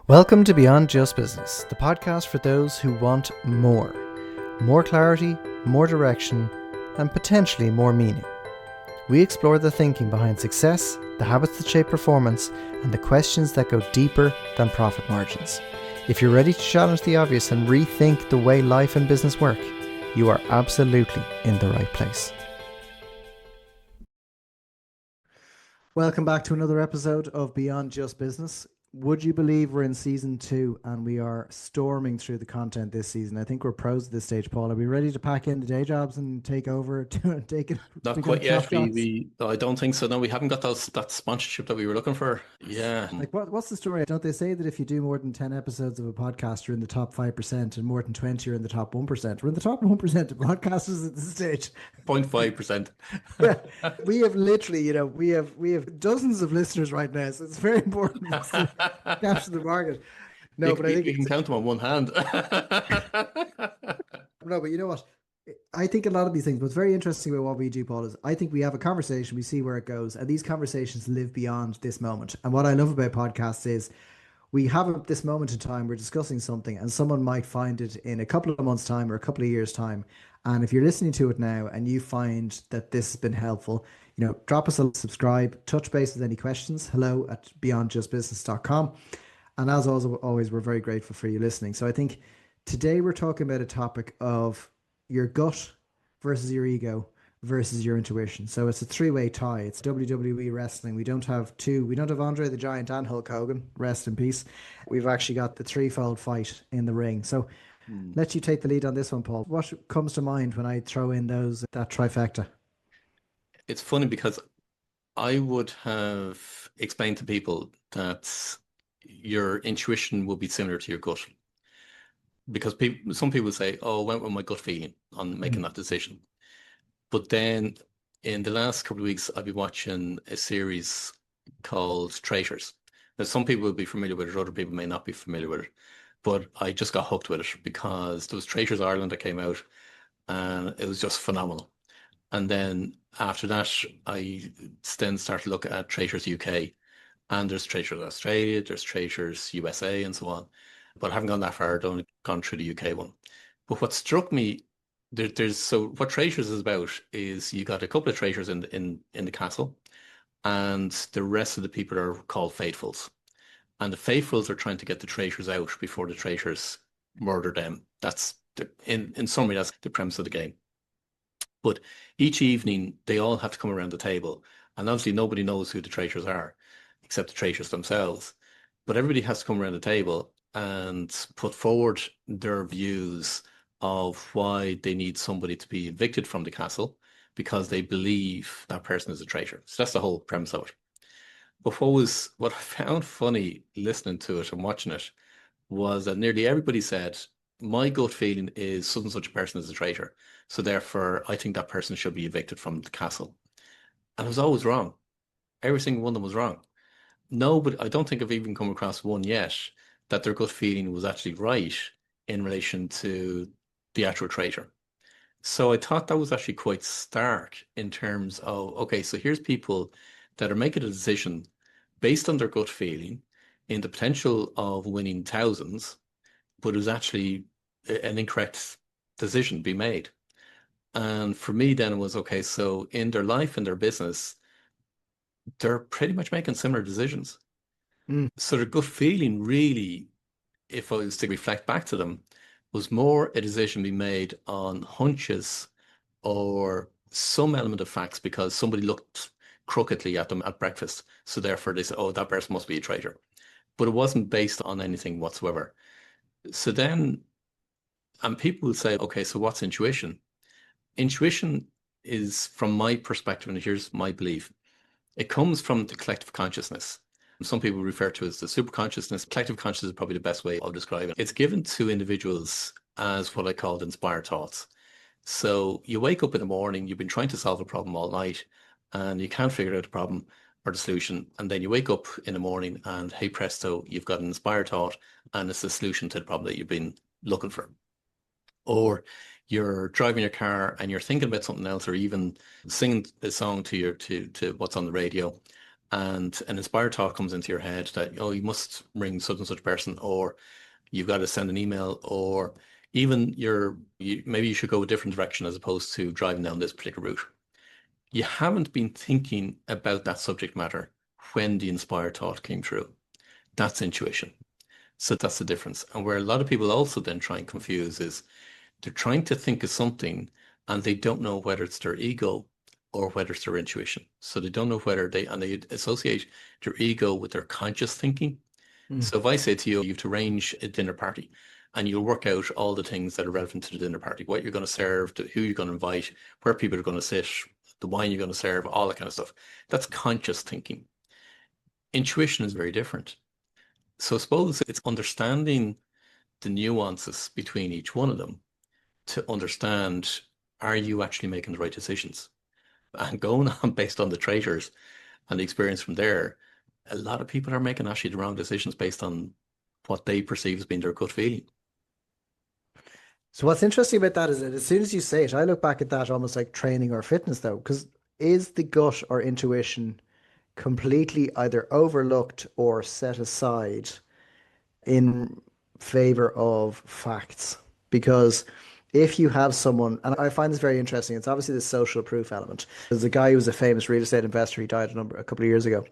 Welcome to Beyond Just Business, the podcast for those who want more. More clarity, more direction, and potentially more meaning. We explore the thinking behind success, the habits that shape performance, and the questions that go deeper than profit margins. If you're ready to challenge the obvious and rethink the way life and business work, you are absolutely in the right place. Welcome back to another episode of Beyond Just Business. Would you believe we're in season 2 and we are storming through the content this season? I think we're pros at this stage, Paul. Are we ready to pack in the day jobs and take over to take it? Not quite yet. I don't think so. No, we haven't got that sponsorship that we were looking for. Yeah. Like what's the story? Don't they say that if you do more than 10 episodes of a podcast, you're in the top 5%, and more than 20, you're in the top 1%? We're in the top 1% of podcasters at this stage. 0.5%. Yeah, we have literally, we have dozens of listeners right now, so it's very important for us to capture the market. No, but I think you can count them on one hand. No, but you know what? I think a lot of these things, what's very interesting about what we do, Paul, is I think we have a conversation, we see where it goes, and these conversations live beyond this moment. And what I love about podcasts is we have this moment in time, we're discussing something, and someone might find it in a couple of months' time or a couple of years' time. And if you're listening to it now and you find that this has been helpful, drop us a subscribe, touch base with any questions, hello@beyondjustbusiness.com. And as always, we're very grateful for you listening. So I think today we're talking about a topic of your gut versus your ego versus your intuition. So it's a three-way tie. It's WWE wrestling. We don't have Andre the Giant and Hulk Hogan, rest in peace. We've actually got the threefold fight in the ring. So let you take the lead on this one, Paul. What comes to mind when I throw in that trifecta? It's funny because I would have explained to people that your intuition will be similar to your gut. Because some people say, oh, I went with my gut feeling on making that decision. But then in the last couple of weeks, I've been watching a series called Traitors. Now, some people will be familiar with it, other people may not be familiar with it. But I just got hooked with it because there was Traitors Ireland that came out and it was just phenomenal. And then after that, I then started to look at Traitors UK, and there's Traitors Australia, there's Traitors USA and so on. But I haven't gone that far. I've only gone through the UK one. But what struck me, so what Traitors is about is you got a couple of traitors in the castle, and the rest of the people are called faithfuls. And the faithfuls are trying to get the traitors out before the traitors murder them. In summary, that's the premise of the game. But each evening, they all have to come around the table. And obviously, nobody knows who the traitors are, except the traitors themselves. But everybody has to come around the table and put forward their views of why they need somebody to be evicted from the castle because they believe that person is a traitor. So that's the whole premise of it. But what I found funny listening to it and watching it was that nearly everybody said, my gut feeling is such and such a person is a traitor. So therefore, I think that person should be evicted from the castle. And I was always wrong. Every single one of them was wrong. No, but I don't think I've even come across one yet that their gut feeling was actually right in relation to the actual traitor. So I thought that was actually quite stark in terms of, okay, so here's people that are making a decision based on their gut feeling in the potential of winning thousands, but it was actually an incorrect decision be made. And for me then it was, okay, so in their life and their business, they're pretty much making similar decisions. So their gut feeling really, if I was to reflect back to them, was more a decision being made on hunches or some element of facts because somebody looked crookedly at them at breakfast. So therefore they said, oh, that person must be a traitor. But it wasn't based on anything whatsoever. So then, and people will say, okay, so what's intuition? Intuition is, from my perspective, and here's my belief, it comes from the collective consciousness. Some people refer to it as the superconsciousness. Collective consciousness is probably the best way of describing it. It's given to individuals as what I called inspired thoughts. So you wake up in the morning, you've been trying to solve a problem all night, and you can't figure out the problem or the solution. And then you wake up in the morning and, hey presto, you've got an inspired thought and it's the solution to the problem that you've been looking for. Or you're driving your car and you're thinking about something else, or even singing a song to what's on the radio, and an inspired thought comes into your head that, oh, you must ring such and such person, or you've got to send an email, or even maybe you should go a different direction as opposed to driving down this particular route. You haven't been thinking about that subject matter when the inspired thought came through. That's intuition. So that's the difference. And where a lot of people also then try and confuse is they're trying to think of something and they don't know whether it's their ego or whether it's their intuition. So they don't know and they associate their ego with their conscious thinking. Mm. So if I say to you, you have to arrange a dinner party and you'll work out all the things that are relevant to the dinner party, what you're going to serve, who you're going to invite, where people are going to sit, the wine you're going to serve, all that kind of stuff. That's conscious thinking. Intuition is very different. So I suppose it's understanding the nuances between each one of them to understand, are you actually making the right decisions? And going on based on the traitors and the experience from there, a lot of people are making actually the wrong decisions based on what they perceive as being their gut feeling. So what's interesting about that is that as soon as you say it, I look back at that almost like training or fitness though, because is the gut or intuition completely either overlooked or set aside in favor of facts? Because if you have someone, and I find this very interesting, it's obviously the social proof element. There's a guy who was a famous real estate investor. He died a couple of years ago,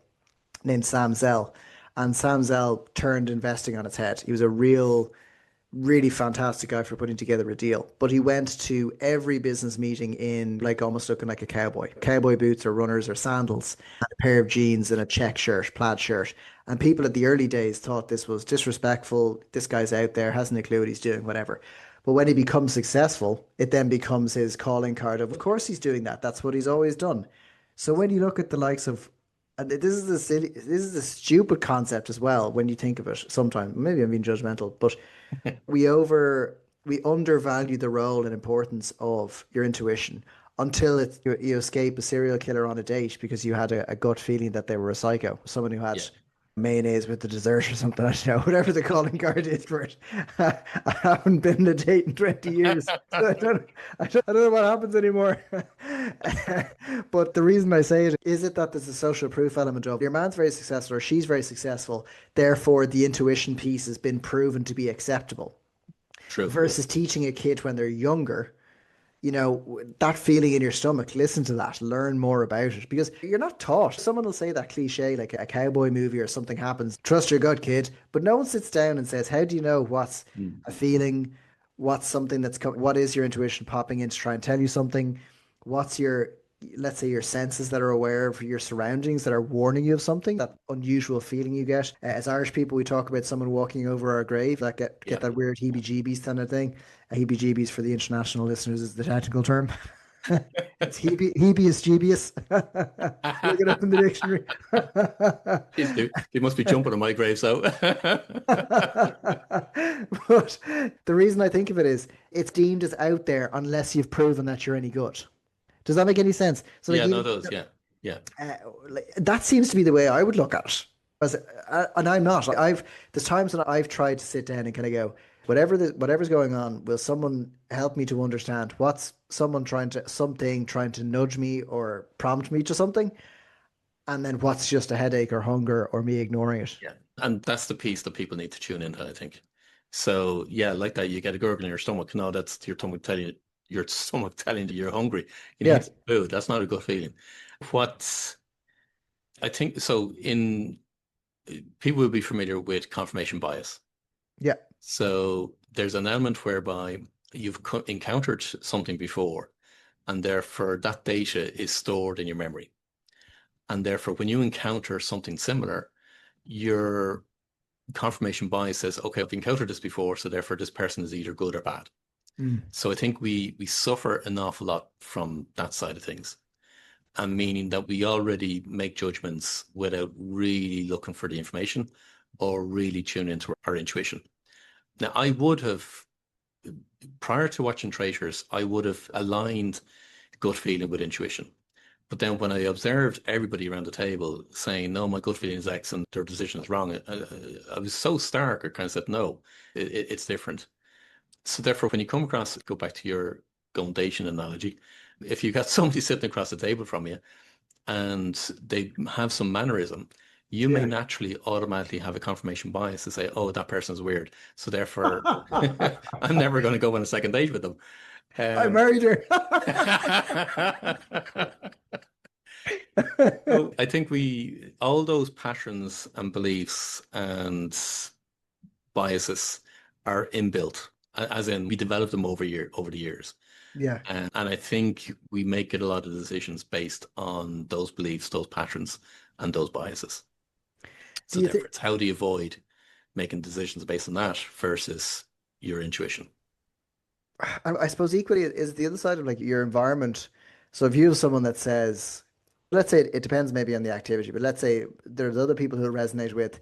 named Sam Zell. And Sam Zell turned investing on its head. He was a really fantastic guy for putting together a deal. But he went to every business meeting in like almost looking like a cowboy. Cowboy boots or runners or sandals, and a pair of jeans and a check shirt, plaid shirt. And people at the early days thought this was disrespectful. This guy's out there, hasn't a clue what he's doing, whatever. But when he becomes successful, it then becomes his calling card of course he's doing that. That's what he's always done. So when you look at the likes of, and this is a stupid concept as well when you think of it sometimes. Maybe I'm being judgmental, but we over we undervalue the role and importance of your intuition until you escape a serial killer on a date because you had a gut feeling that they were a psycho, someone who had Yeah. mayonnaise with the dessert or something. I don't know, whatever the calling card is for it. I haven't been on a date in 20 years, so I don't know what happens anymore. But the reason I say it is it that there's a social proof element of your man's very successful or she's very successful, therefore the intuition piece has been proven to be acceptable True. versus teaching a kid when they're younger, that feeling in your stomach, listen to that, learn more about it because you're not taught. Someone will say that cliche like a cowboy movie or something happens, trust your gut, kid. But no one sits down and says, how do you know what's Mm. a feeling? What's something what is your intuition popping in to try and tell you something? What's let's say your senses that are aware of your surroundings that are warning you of something, that unusual feeling you get. As Irish people, we talk about someone walking over our grave, that get Yeah. that weird heebie-jeebies kind of thing. Heebie-jeebies for the international listeners is the technical term. It's heebius jeebius. Look it up in the dictionary. Jeez, they must be jumping on my grave, so. But the reason I think of it is it's deemed as out there unless you've proven that you're any good. Does that make any sense? So like Yeah, no, even those, yeah. Yeah. uh, that seems to be the way I would look at it. And I'm not. There's times when I've tried to sit down and kind of go, whatever's going on, will someone help me to understand what's something trying to nudge me or prompt me to something, and then what's just a headache or hunger or me ignoring it. Yeah. And that's the piece that people need to tune into, I think. So yeah, like that, you get a gurgle in your stomach. No, that's your stomach telling you you're hungry. You Yeah, need some food. That's not a good feeling. What I think, so in people will be familiar with confirmation bias. yeah. So there's an element whereby you've encountered something before, and therefore that data is stored in your memory. And therefore, when you encounter something similar, your confirmation bias says, okay, I've encountered this before, so therefore this person is either good or bad. Mm. So I think we suffer an awful lot from that side of things, and meaning that we already make judgments without really looking for the information or really tune into our intuition. Now, I would have, prior to watching Traitors, I would have aligned gut feeling with intuition. But then when I observed everybody around the table saying, no, my gut feeling is X and their decision is wrong, I was so stark, I kind of said, no, it's different. So therefore, when you come across, go back to your foundation analogy, if you got somebody sitting across the table from you and they have some mannerism, you may Yeah. naturally automatically have a confirmation bias to say, oh, that person's weird. So therefore, I'm never going to go on a second date with them. I Um, married her. so I think all those patterns and beliefs and biases are inbuilt, as in we develop them over the years. Yeah. And I think we make it a lot of decisions based on those beliefs, those patterns, and those biases. Do So you think? therefore, it's how do you avoid making decisions based on that versus your intuition? I suppose equally is the other side of like your environment. So if you have someone that says, let's say it depends maybe on the activity, but let's say there's other people who resonate with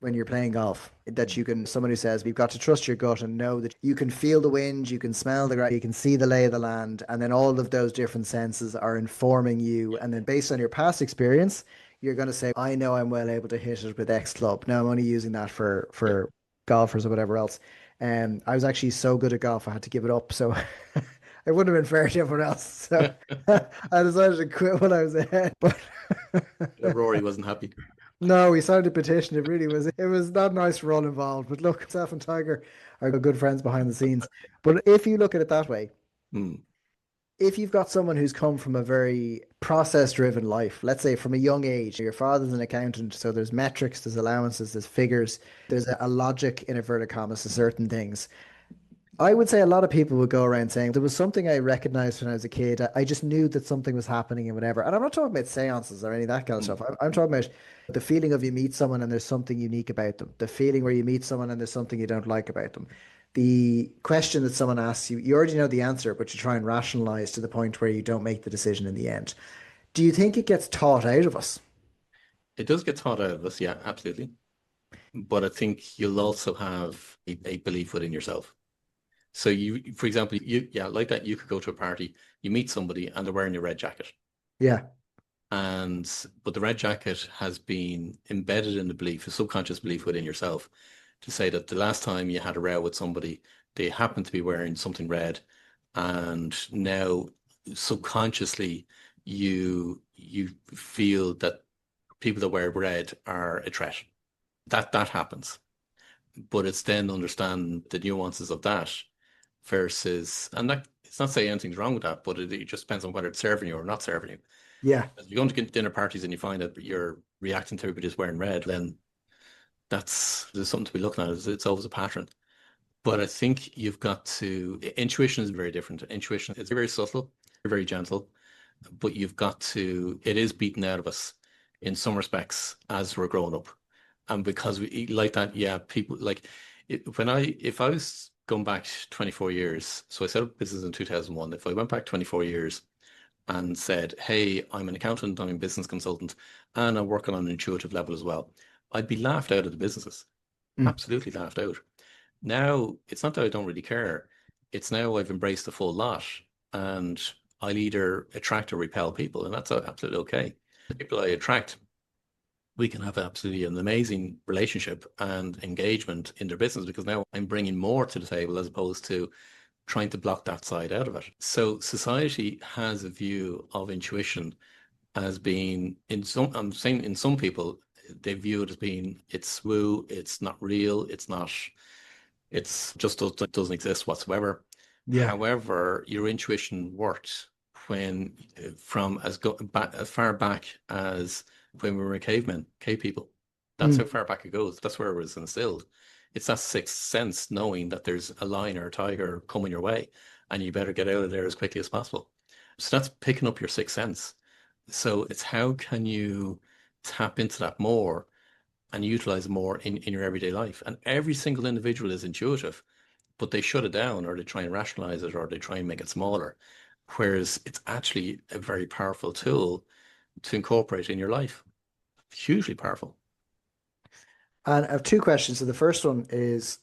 when you're playing golf that you can, someone who says we've got to trust your gut and know that you can feel the wind, you can smell the grass, you can see the lay of the land, and then all of those different senses are informing you. Yeah. And then based on your past experience, you're going to say, I know I'm well able to hit it with X club. Now I'm only using that Yeah. for golfers or whatever else. I was actually so good at golf, I had to give it up. So it wouldn't have been fair to everyone else. So I decided to quit when I was ahead. But Rory wasn't happy. no, we signed a petition. It really was. It was not nice for all involved. But look, Seth and Tiger are good friends behind the scenes. But if you look at it that way, Hmm. if you've got someone who's come from a very process-driven life, let's say from a young age, your father's an accountant, so there's metrics, there's allowances, there's figures, there's a logic in inverted commas to certain things. I would say a lot of people would go around saying there was something I recognized when I was a kid. I just knew that something was happening and whatever. And I'm not talking about seances or any of that kind of Hmm. stuff. I'm talking about the feeling of you meet someone and there's something unique about them. The feeling where you meet someone and there's something you don't like about them. The question that someone asks you, you already know the answer, but you try and rationalize to the point where you don't make the decision in the end. Do you think it gets taught out of us? It does get taught out of us, yeah, absolutely. But I think you'll also have a belief within yourself. So you, for example, yeah, like that, you could go to a party, you meet somebody and they're wearing a red jacket. Yeah. And but the red jacket has been embedded in the belief, a subconscious belief within yourself, to say that the last time you had a row with somebody, they happened to be wearing something red, and now subconsciously you feel that people that wear red are a threat. That happens. But it's then understand the nuances of that versus, and that it's not saying anything's wrong with that, but it just depends on whether it's serving you or not serving you. Yeah. If you go to dinner parties and you find that you're reacting to everybody just wearing red, then there's something to be looking at. It's always a pattern. But I think you've got to, intuition is very different. Intuition is very subtle, very gentle, but it is beaten out of us in some respects as we're growing up. And because we like that, yeah, people like if I was going back 24 years, so I set up business in 2001. If I went back 24 years and said, hey, I'm an accountant, I'm a business consultant, and I'm working on an intuitive level as well, I'd be laughed out of the businesses. Mm. Absolutely laughed out. Now, it's not that I don't really care. It's now I've embraced the full lot and I'll either attract or repel people, and that's absolutely okay. The people I attract, we can have absolutely an amazing relationship and engagement in their business because now I'm bringing more to the table as opposed to trying to block that side out of it. So society has a view of intuition as being I'm saying in some people, they view it as being it's woo, it's not real, it's not, it's just doesn't exist whatsoever. Yeah. However, your intuition worked when from as far back as when we were cavemen, cave people. That's how Mm. far back it goes. That's where it was instilled. It's that sixth sense knowing that there's a lion or a tiger coming your way and you better get out of there as quickly as possible. So that's picking up your sixth sense. So it's how can you tap into that more and utilize it more in your everyday life? And every single individual is intuitive, but they shut it down or they try and rationalize it or they try and make it smaller. Whereas it's actually a very powerful tool to incorporate in your life. Hugely powerful. And I have two questions. So the first one is,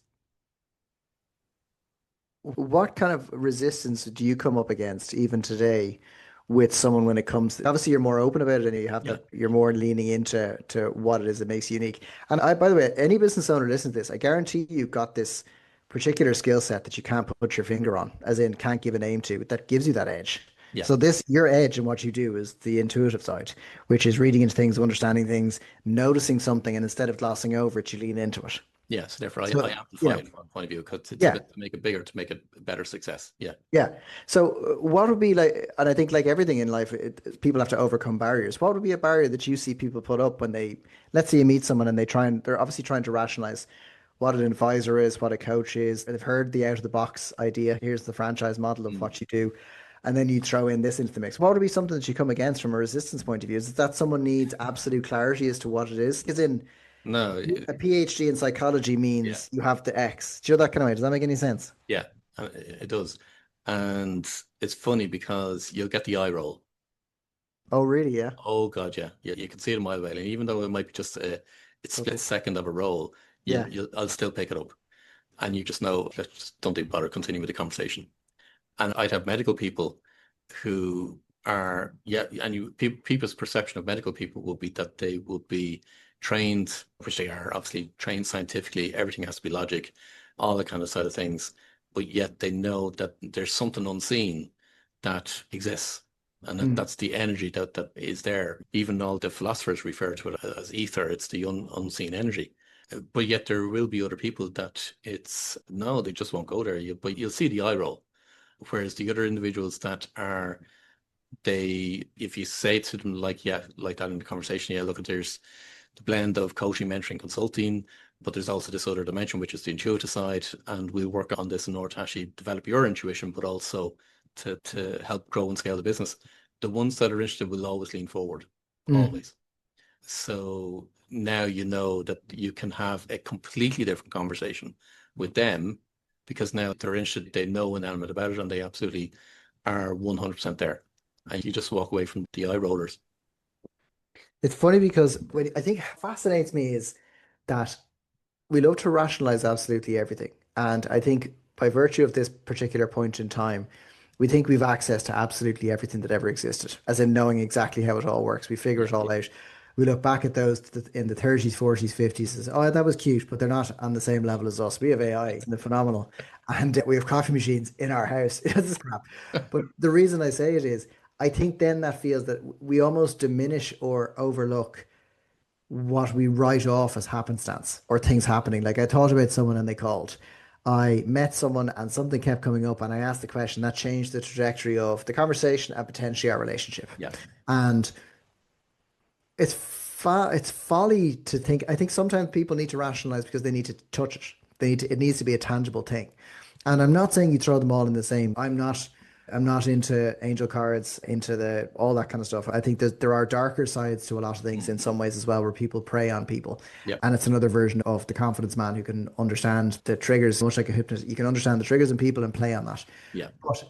what kind of resistance do you come up against even today with someone when it comes to, obviously you're more open about it and you have Yeah. that you're more leaning into what it is that makes you unique. And I, by the way, any business owner listen to this, I guarantee you've got this particular skill set that you can't put your finger on, as in can't give a name to, that gives you that edge. Yeah. So this, your edge in what you do is the intuitive side, which is reading into things, understanding things, noticing something, and instead of glossing over it, you lean into it. Yeah. So therefore I So, amplify it from one point of view because yeah, to make it bigger, to make it a better success. Yeah. yeah. So what would be like, and I think like everything in life, people have to overcome barriers. What would be a barrier that you see people put up when they, let's say you meet someone and they're obviously trying to rationalize what an advisor is, what a coach is. They've heard the out of the box idea. Here's the franchise model of Mm. what you do. And then you throw in this into the mix. What would be something that you come against from a resistance point of view? Is it that someone needs absolute clarity as to what it is? Because in No, a PhD in psychology yeah. means you have the X. Do you know that kind of way? Does that make any sense? Yeah. It does. And it's funny because you'll get the eye roll. Oh, really? Yeah. Oh God, yeah. Yeah, you can see it a mile away. And even though it might be just a it's split Subtle. second of a roll, Yeah. I'll still pick it up. And you just know, let's just don't even bother continuing with the conversation. And I'd have medical people who are, yeah, and people's perception of medical people will be that they will be trained, which they are obviously trained scientifically, everything has to be logic, all that kind of side of things, but yet they know that there's something unseen that exists. And Mm. that's the energy that is there. Even all the philosophers refer to it as ether, it's the unseen energy. But yet there will be other people that it's no, they just won't go there. But you'll see the eye roll. Whereas the other individuals that are if you say to them like, yeah, like that in the conversation, yeah, look, there's the blend of coaching, mentoring, consulting, but there's also this other dimension, which is the intuitive side. And we'll work on this in order to actually develop your intuition, but also to help grow and scale the business. The ones that are interested will always lean forward, Mm. always. So now you know that you can have a completely different conversation with them because now they're interested, they know an element about it, and they absolutely are 100% there. And you just walk away from the eye rollers. It's funny because when I think fascinates me is that we love to rationalize absolutely everything. And I think by virtue of this particular point in time, we think we've access to absolutely everything that ever existed, as in knowing exactly how it all works. We figure Yeah, it all out. We look back at those in the 30s, 40s, 50s, as, oh, that was cute, but they're not on the same level as us. We have AI and they're phenomenal. And we have coffee machines in our house. It's crap. But the reason I say it is, I think then that feels that we almost diminish or overlook what we write off as happenstance or things happening. Like I thought about someone and they called. I met someone and something kept coming up and I asked the question that changed the trajectory of the conversation and potentially our relationship. yeah, And it's folly to think. I think sometimes people need to rationalize because they need to touch it. It needs to be a tangible thing. And I'm not saying you throw them all in the same. I'm not into angel cards, into the all that kind of stuff. I think that there are darker sides to a lot of things in some ways as well, where people prey on people. yeah, And it's another version of the confidence man who can understand the triggers, much like a hypnotist. You can understand the triggers in people and play on that. yeah, But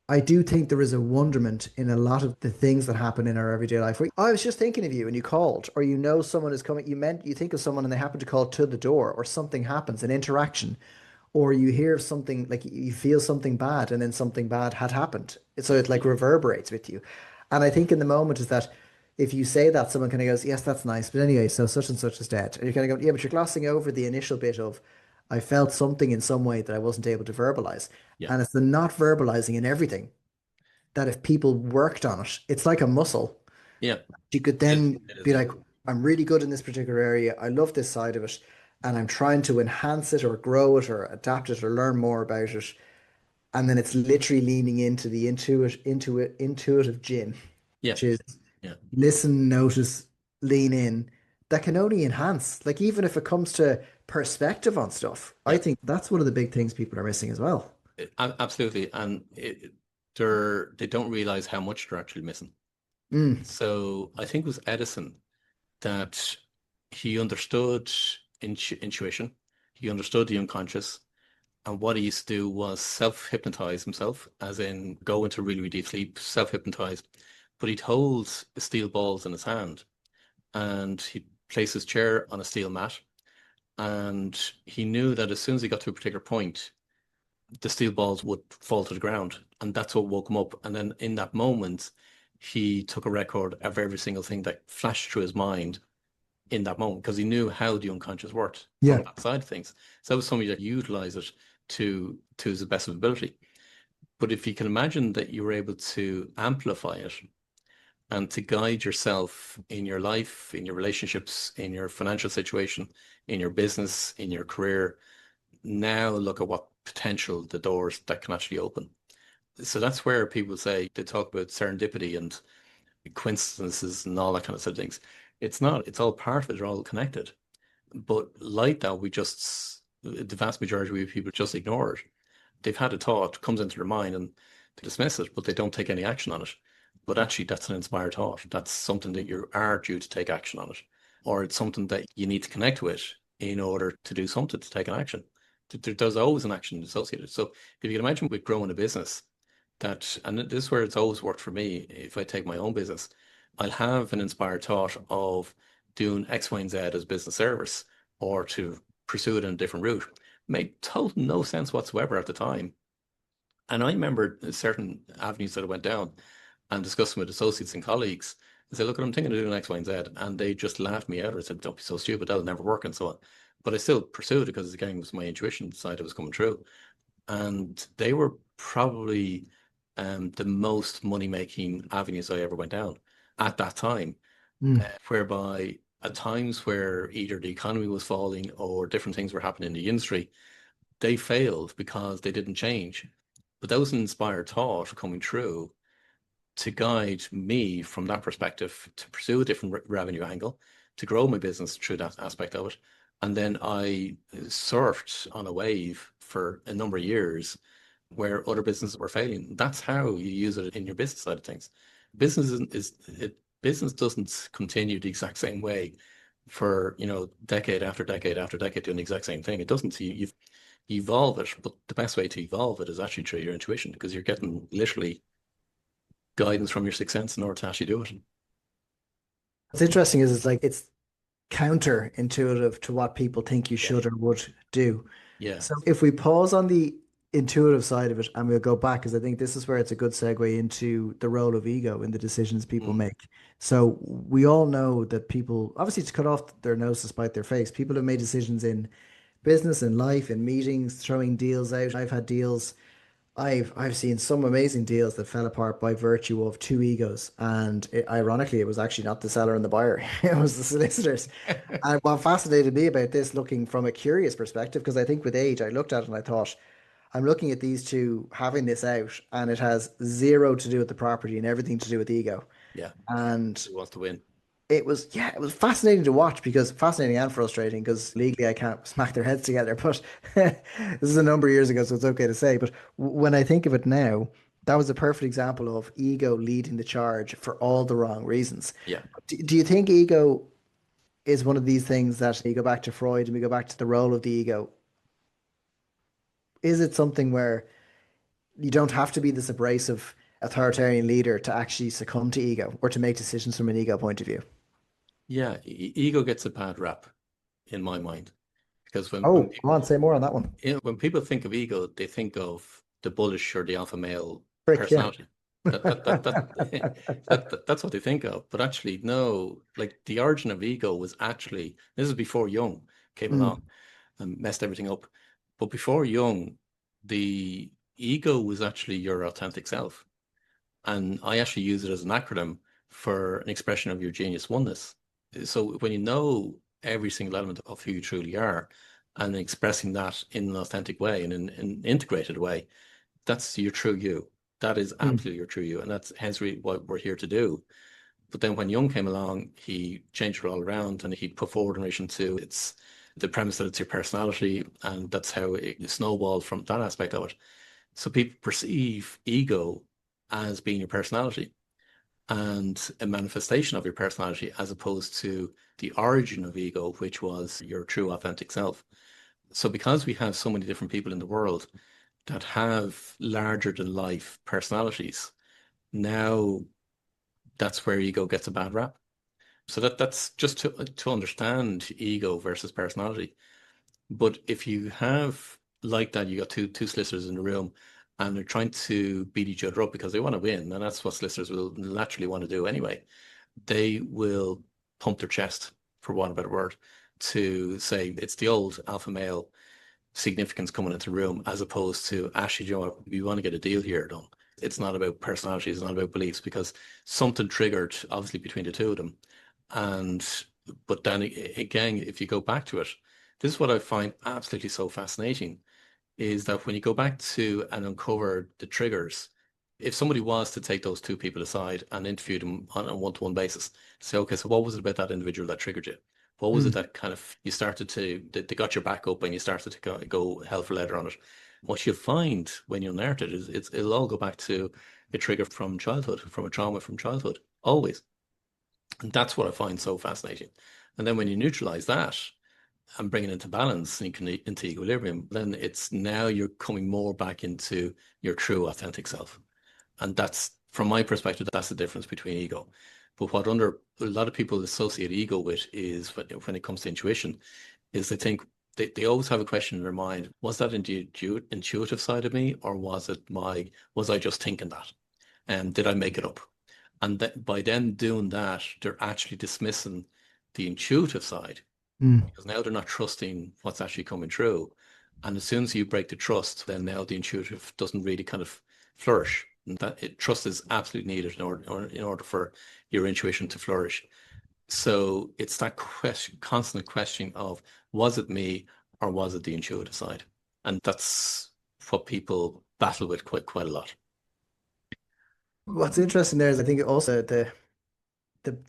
I do think there is a wonderment in a lot of the things that happen in our everyday life. I was just thinking of you and you called, or you know someone is coming, you think of someone and they happen to call to the door, or something happens, an interaction, or you hear something like you feel something bad and then something bad had happened. So it like reverberates with you. And I think in the moment is that if you say that, someone kind of goes, yes, that's nice. But anyway, so such and such is dead. And you're kind of going, yeah, but you're glossing over the initial bit of, I felt something in some way that I wasn't able to verbalize. yeah, And it's the not verbalizing in everything that if people worked on it, it's like a muscle. yeah. You could It is. then It is. be Yeah, like, I'm really good in this particular area. I love this side of it. And I'm trying to enhance it or grow it or adapt it or learn more about it. And then it's literally leaning into the intuitive gym, yeah, which is yeah. listen, notice, lean in. That can only enhance. Like even if it comes to perspective on stuff, I Yeah. think that's one of the big things people are missing as well. Absolutely. And they don't realize how much they're actually missing. Mm, So I think it was Edison that he understood intuition, he understood the unconscious, and what he used to do was self-hypnotize himself, as in go into really, really deep sleep, self-hypnotize. But he'd hold steel balls in his hand and he'd place his chair on a steel mat. And he knew that as soon as he got to a particular point, the steel balls would fall to the ground. And that's what woke him up. And then in that moment, he took a record of every single thing that flashed through his mind in that moment because he knew how the unconscious worked from yeah. that side of things. So that was somebody that utilized it to his best of ability. But if you can imagine that you were able to amplify it and to guide yourself in your life, in your relationships, in your financial situation, in your business, in your career, now look at what potential the doors that can actually open. So that's where people say they talk about serendipity and coincidences and all that kind of sort of things. It's not, it's all part of it, they're all connected. But like that, the vast majority of people just ignore it. They've had a thought, comes into their mind and they dismiss it, but they don't take any action on it. But actually, that's an inspired thought. That's something that you are due to take action on it. Or it's something that you need to connect with in order to do something, to take an action. There's always an action associated. So if you can imagine with growing a business, and this is where it's always worked for me, if I take my own business, I'll have an inspired thought of doing X, Y, and Z as business service or to pursue it in a different route. Made total no sense whatsoever at the time. And I remember certain avenues that I went down and discussing with associates and colleagues. I said, look, I'm thinking of doing X, Y, and Z. And they just laughed me out or said, don't be so stupid, that'll never work and so on. But I still pursued it because again, it was my intuition side that was coming true. And they were probably the most money-making avenues I ever went down at that time, Mm. whereby at times where either the economy was falling or different things were happening in the industry, they failed because they didn't change. But that was an inspired thought coming true to guide me from that perspective to pursue a different revenue angle, to grow my business through that aspect of it. And then I surfed on a wave for a number of years where other businesses were failing. That's how you use it in your business side of things. Business business doesn't continue the exact same way for, decade after decade after decade doing the exact same thing. It doesn't. You evolve it, but the best way to evolve it is actually through your intuition because you're getting literally guidance from your sixth sense in order to actually do it. What's interesting is it's counterintuitive to what people think you Yeah. should or would do. Yeah. So if we pause on the intuitive side of it and we'll go back, because I think this is where it's a good segue into the role of ego in the decisions people Mm. make. So we all know that people, obviously to cut off their nose to spite their face, people have made decisions in business and life, in meetings, throwing deals out. I've had deals. I've seen some amazing deals that fell apart by virtue of two egos, and ironically, it was actually not the seller and the buyer; it was the solicitors. And what fascinated me about this, looking from a curious perspective, because I think with age, I looked at it and I thought, I'm looking at these two having this out, and it has zero to do with the property and everything to do with ego. Yeah. And Who wants to win? it was, yeah, it was fascinating to watch, because fascinating and frustrating, because legally I can't smack their heads together. But this is a number of years ago, so it's okay to say. But when I think of it now, that was a perfect example of ego leading the charge for all the wrong reasons. Yeah. Do you think ego is one of these things that you go back to Freud and we go back to the role of the ego? Is it something where you don't have to be this abrasive authoritarian leader to actually succumb to ego or to make decisions from an ego point of view? Yeah. Ego gets a bad rap in my mind because Oh, come on, say more on that one. when people think of ego, they think of the bullish or the alpha male Frick, yeah. personality. That's what they think of. But actually, no, like the origin of ego was actually, this is before Jung came Mm, along and messed everything up. But before Jung, the ego was actually your authentic self. And I actually use it as an acronym for an expression of your genius oneness. So when you know every single element of who you truly are and expressing that in an authentic way and in an integrated way, that's your true you. That is mm, absolutely your true you. And that's hence what we're here to do. But then when Jung came along, he changed it all around and he put forward in relation to it's the premise that it's your personality. And that's how it snowballed from that aspect of it. So people perceive ego as being your personality and a manifestation of your personality as opposed to the origin of ego, which was your true authentic self. So because we have so many different people in the world that have larger than life personalities, now that's where ego gets a bad rap. So that's just to understand ego versus personality. But if you have like that, you got two solicitors in the room and they're trying to beat each other up because they want to win, and that's what solicitors will naturally want to do anyway. They will pump their chest, for want of a better word, to say it's the old alpha male significance coming into the room, as opposed to, actually, you know what, we want to get a deal here done. It's not about personality, it's not about beliefs, because something triggered obviously between the two of them. And but then again, if you go back to it, this is what I find absolutely so fascinating, is that when you go back to and uncover the triggers, if somebody was to take those two people aside and interview them on a one-to-one basis, say, okay, so what was it about that individual that triggered you? What was it Mm. that kind of you started to, they got your back up and you started to go hell for leather on it? What you'll find when you unearth it is it'll all go back to a trigger from childhood, from a trauma from childhood, always. And that's what I find so fascinating. And then when you neutralize that and bring it into balance, into equilibrium, then it's now you're coming more back into your true authentic self. And that's, from my perspective, that's the difference between ego. But what a lot of people associate ego with is when it comes to intuition, is they think they always have a question in their mind: was that intuitive side of me, or was I just thinking that? And did I make it up? And that by then doing that, they're actually dismissing the intuitive side, Mm. because now they're not trusting what's actually coming true. And as soon as you break the trust, then now the intuitive doesn't really kind of flourish. And trust is absolutely needed in order for your intuition to flourish. So it's that constant question of, was it me or was it the intuitive side? And that's what people battle with quite a lot. What's interesting there is I think also the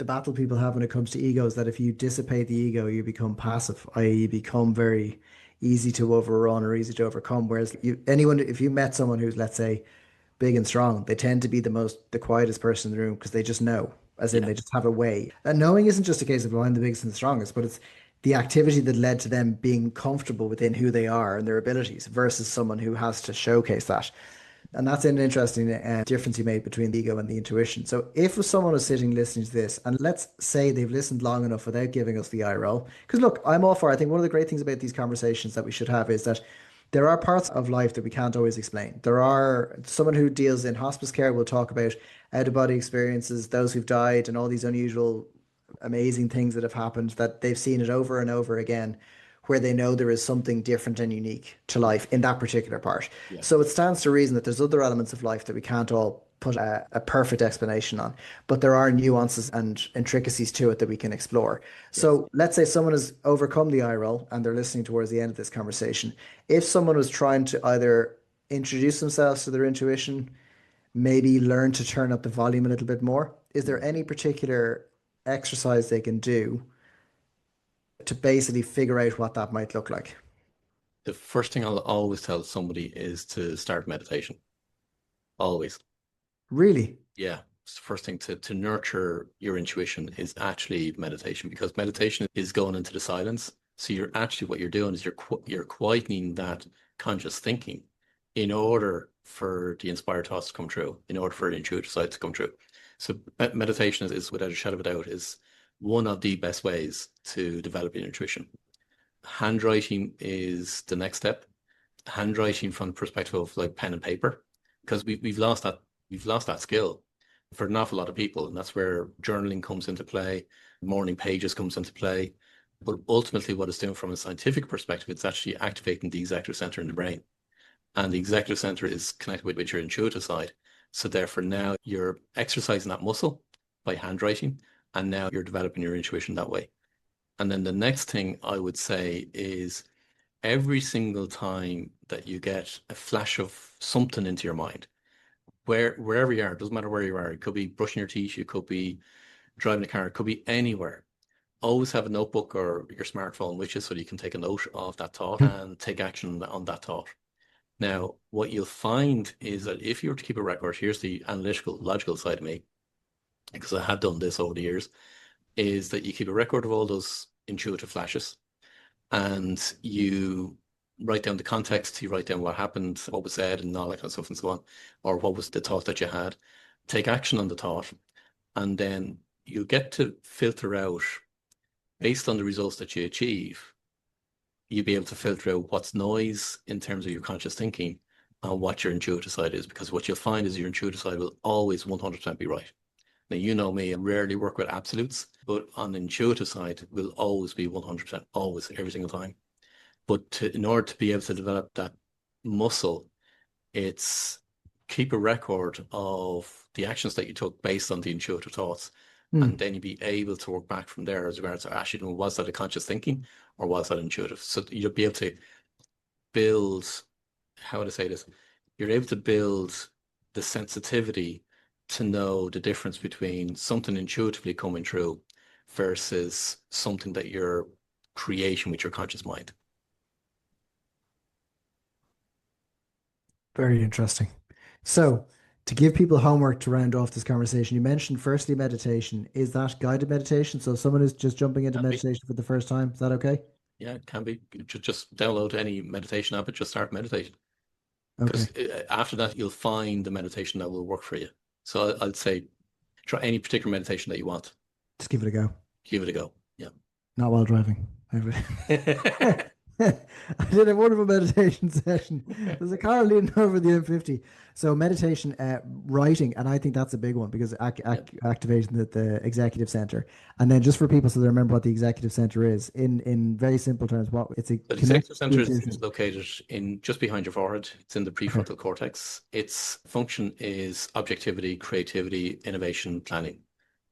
battle people have when it comes to ego is that if you dissipate the ego, you become passive, i.e., you become very easy to overrun or easy to overcome. Whereas if you met someone who's, let's say, big and strong, they tend to be the quietest person in the room because they just know, as in Yeah. they just have a way. And knowing isn't just a case of, I'm the biggest and the strongest, but it's the activity that led to them being comfortable within who they are and their abilities versus someone who has to showcase that. And that's an interesting difference you made between the ego and the intuition. So if someone is sitting listening to this, and let's say they've listened long enough without giving us the eye roll, because look, I'm all for, I think one of the great things about these conversations that we should have is that there are parts of life that we can't always explain. There are someone who deals in hospice care will talk about out of body experiences, those who've died, and all these unusual, amazing things that have happened that they've seen it over and over again, where they know there is something different and unique to life in that particular part. Yeah. So it stands to reason that there's other elements of life that we can't all put a perfect explanation on, but there are nuances and intricacies to it that we can explore. Yes. So let's say someone has overcome the eye roll and they're listening towards the end of this conversation. If someone was trying to either introduce themselves to their intuition, maybe learn to turn up the volume a little bit more, is there any particular exercise they can do to basically figure out what that might look like? The first thing I'll always tell somebody is to start meditation. Always. Really? Yeah. It's the first thing to nurture your intuition is actually meditation, because meditation is going into the silence. So you're actually, what you're doing is you're quietening that conscious thinking in order for the inspired thoughts to come true, in order for the intuitive side to come true. So meditation is without a shadow of a doubt, is one of the best ways to develop your intuition. Handwriting is the next step. Handwriting from the perspective of like pen and paper, because we've lost that skill for an awful lot of people, and that's where journaling comes into play, morning pages comes into play. But ultimately, what it's doing from a scientific perspective, it's actually activating the executive center in the brain, and the executive center is connected with your intuitive side. So therefore, now you're exercising that muscle by handwriting, and now you're developing your intuition that way. And then the next thing I would say is, every single time that you get a flash of something into your mind, wherever you are, it doesn't matter where you are. It could be brushing your teeth, you could be driving a car, it could be anywhere. Always have a notebook or your smartphone with you so that you can take a note of that thought and take action on that thought. Now, what you'll find is that if you were to keep a record, here's the analytical, logical side of me, because I had done this over the years, is that you keep a record of all those intuitive flashes, and you write down the context, you write down what happened, what was said, and all that kind of stuff and so on, or what was the thought that you had. Take action on the thought, and then you get to filter out, based on the results that you achieve, you'll be able to filter out what's noise in terms of your conscious thinking and what your intuitive side is, because what you'll find is your intuitive side will always 100% be right. Now, you know me, I rarely work with absolutes, but on the intuitive side, will always be 100%, always, every single time. But in order to be able to develop that muscle, it's keep a record of the actions that you took based on the intuitive thoughts. And then you'd be able to work back from there as regards to actually, was that a conscious thinking or was that intuitive? So you'll be able to build, how would I say this? You're able to build the sensitivity to know the difference between something intuitively coming through versus something that you're creating with your conscious mind. Very interesting. So, to give people homework to round off this conversation, you mentioned firstly meditation. Is that guided meditation? So, if someone is just jumping into Can be. meditation for the first time, is that okay? Yeah, it can be. Just download any meditation app and just start meditating. Okay, Because after that, you'll find the meditation that will work for you. So I'd say try any particular meditation that you want. just give it a go. Give it a go. Yeah. Not while driving. I did a wonderful meditation session. There's a car leaning over the M50. So meditation, writing, and I think that's a big one because activating the executive center. And then just for people so they remember what the executive center is, in very simple terms, what it's a The executive center is located in just behind your forehead. It's in the prefrontal cortex. Its function is objectivity, creativity, innovation, planning.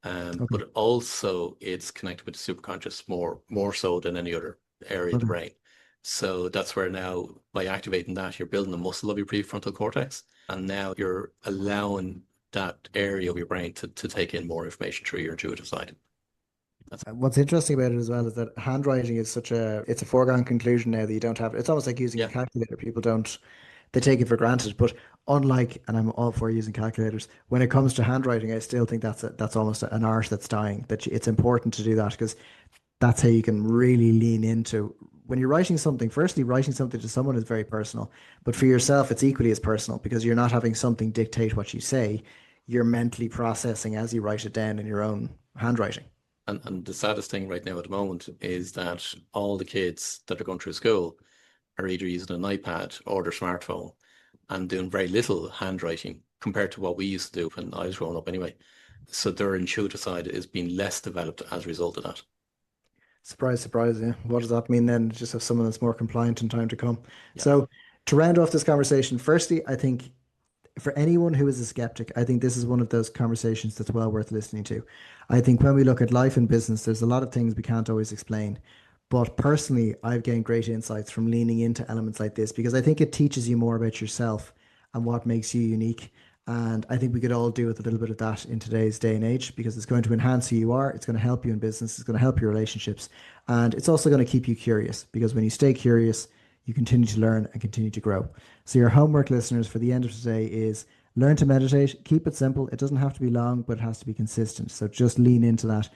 But also it's connected with the superconscious more so than any other area of the brain. So that's where now, by activating that, you're building the muscle of your prefrontal cortex, and now you're allowing that area of your brain to take in more information through your intuitive side. What's interesting about it as well is that handwriting is it's a foregone conclusion now that you don't have it. It's almost like using a calculator. People don't, they take it for granted. But unlike, and I'm all for using calculators, when it comes to handwriting, I still think that's almost an art that's dying. It's important to do that because that's how you can really lean into when you're writing something. Firstly, writing something to someone is very personal, but for yourself, it's equally as personal because you're not having something dictate what you say. You're mentally processing as you write it down in your own handwriting. And the saddest thing right now at the moment is that all the kids that are going through school are either using an iPad or their smartphone and doing very little handwriting compared to what we used to do when I was growing up anyway. So their intuitive side is being less developed as a result of that. Surprise, surprise, yeah. What does that mean then? Just have someone that's more compliant in time to come. Yeah. So to round off this conversation, firstly, I think for anyone who is a skeptic, I think this is one of those conversations that's well worth listening to. I think when we look at life and business, there's a lot of things we can't always explain. But personally, I've gained great insights from leaning into elements like this because I think it teaches you more about yourself and what makes you unique. And I think we could all do with a little bit of that in today's day and age because it's going to enhance who you are. It's going to help you in business. It's going to help your relationships. And it's also going to keep you curious because when you stay curious, you continue to learn and continue to grow. So your homework, listeners, for the end of today is learn to meditate. Keep it simple. It doesn't have to be long, but it has to be consistent. So just lean into that.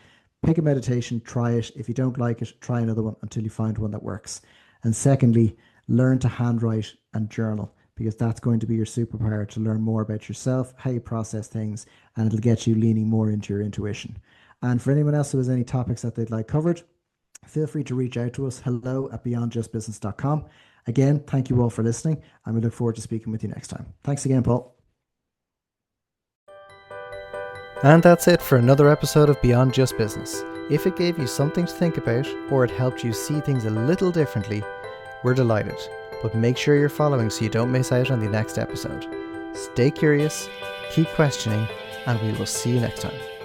Pick a meditation, try it. If you don't like it, try another one until you find one that works. And secondly, learn to handwrite and journal because that's going to be your superpower to learn more about yourself, how you process things, and it'll get you leaning more into your intuition. And for anyone else who has any topics that they'd like covered, feel free to reach out to us. hello@beyondjustbusiness.com. Again, thank you all for listening, and we look forward to speaking with you next time. Thanks again, Paul. And that's it for another episode of Beyond Just Business. If it gave you something to think about, or it helped you see things a little differently, we're delighted. But make sure you're following so you don't miss out on the next episode. Stay curious, keep questioning, and we will see you next time.